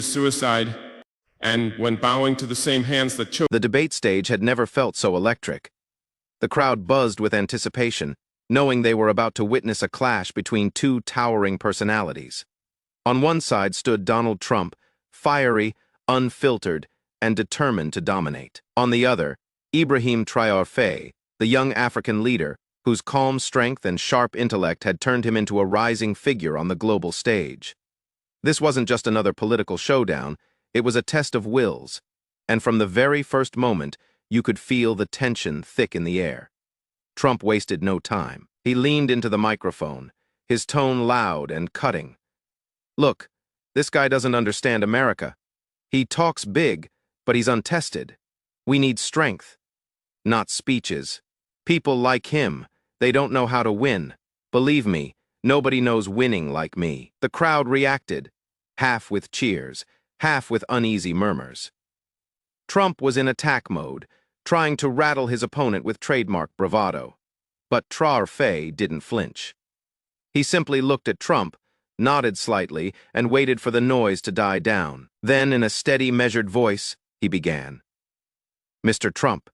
suicide, and when bowing to the same hands that chose. The debate stage had never felt so electric. The crowd buzzed with anticipation, knowing they were about to witness a clash between two towering personalities. On one side stood Donald Trump, fiery, unfiltered, and determined to dominate. On the other, Ibrahim Traoré, the young African leader, whose calm strength and sharp intellect had turned him into a rising figure on the global stage. This wasn't just another political showdown, it was a test of wills, and from the very first moment, you could feel the tension thick in the air. Trump wasted no time. He leaned into the microphone, his tone loud and cutting. "Look, this guy doesn't understand America. He talks big, but he's untested. We need strength, not speeches. People like him, they don't know how to win. Believe me, nobody knows winning like me." The crowd reacted, half with cheers, half with uneasy murmurs. Trump was in attack mode, trying to rattle his opponent with trademark bravado. But Traoré didn't flinch. He simply looked at Trump, nodded slightly, and waited for the noise to die down. Then, in a steady, measured voice, he began. "Mr. Trump,"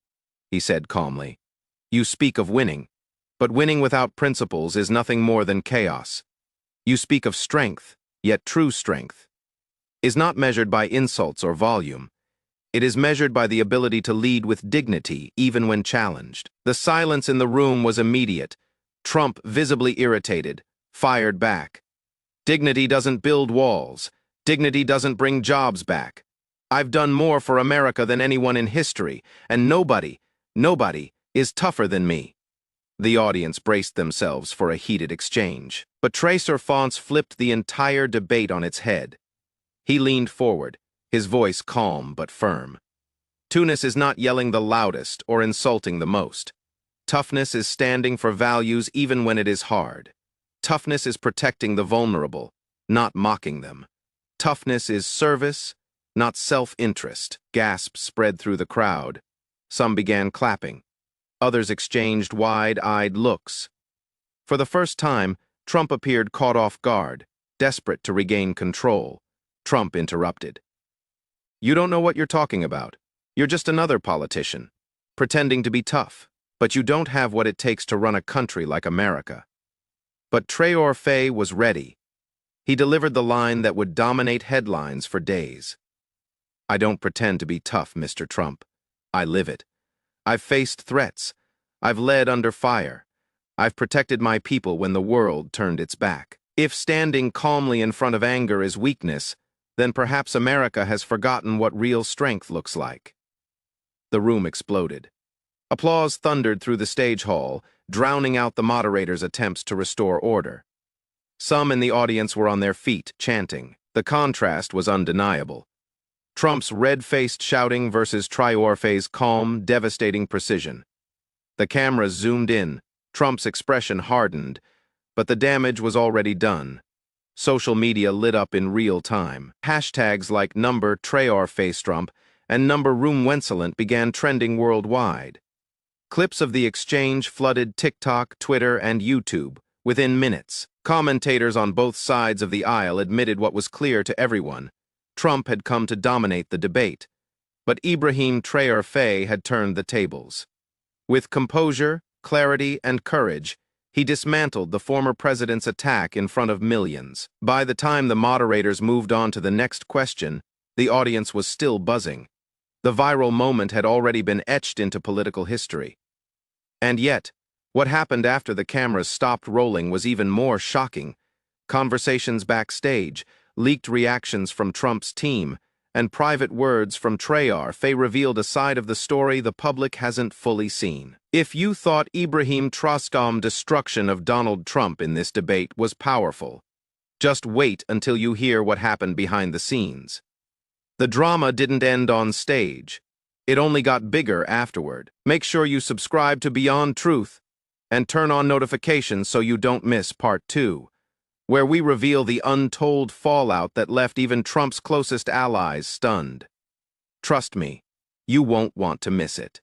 he said calmly, "you speak of winning, but winning without principles is nothing more than chaos. You speak of strength, yet true strength is not measured by insults or volume. It is measured by the ability to lead with dignity, even when challenged." The silence in the room was immediate. Trump, visibly irritated, fired back. "Dignity doesn't build walls. Dignity doesn't bring jobs back. I've done more for America than anyone in history, and nobody is tougher than me." The audience braced themselves for a heated exchange. But Tracer Fonts flipped the entire debate on its head. He leaned forward, his voice calm but firm. "Toughness is not yelling the loudest or insulting the most. Toughness is standing for values even when it is hard. Toughness is protecting the vulnerable, not mocking them. Toughness is service, not self-interest." Gasps spread through the crowd. Some began clapping. Others exchanged wide-eyed looks. For the first time, Trump appeared caught off guard, desperate to regain control. Trump interrupted. "You don't know what you're talking about. You're just another politician, pretending to be tough, but you don't have what it takes to run a country like America." But Traoré was ready. He delivered the line that would dominate headlines for days. "I don't pretend to be tough, Mr. Trump. I live it. I've faced threats. I've led under fire. I've protected my people when the world turned its back. If standing calmly in front of anger is weakness, then perhaps America has forgotten what real strength looks like." The room exploded. Applause thundered through the stage hall, drowning out the moderator's attempts to restore order. Some in the audience were on their feet, chanting. The contrast was undeniable. Trump's red-faced shouting versus Traoré's calm, devastating precision. The cameras zoomed in, Trump's expression hardened, but the damage was already done. Social media lit up in real time. Hashtags like #TraorFaceTrump and #RoomWenselent began trending worldwide. Clips of the exchange flooded TikTok, Twitter, and YouTube within minutes. Commentators on both sides of the aisle admitted what was clear to everyone. Trump had come to dominate the debate, but Ibrahim Traoré had turned the tables. With composure, clarity, and courage, he dismantled the former president's attack in front of millions. By the time the moderators moved on to the next question, the audience was still buzzing. The viral moment had already been etched into political history. And yet, what happened after the cameras stopped rolling was even more shocking. Conversations backstage, leaked reactions from Trump's team, and private words from Traoré revealed a side of the story the public hasn't fully seen. If you thought Ibrahim Traoré's destruction of Donald Trump in this debate was powerful, just wait until you hear what happened behind the scenes. The drama didn't end on stage. It only got bigger afterward. Make sure you subscribe to Beyond Truth and turn on notifications so you don't miss Part 2, where we reveal the untold fallout that left even Trump's closest allies stunned. Trust me, you won't want to miss it.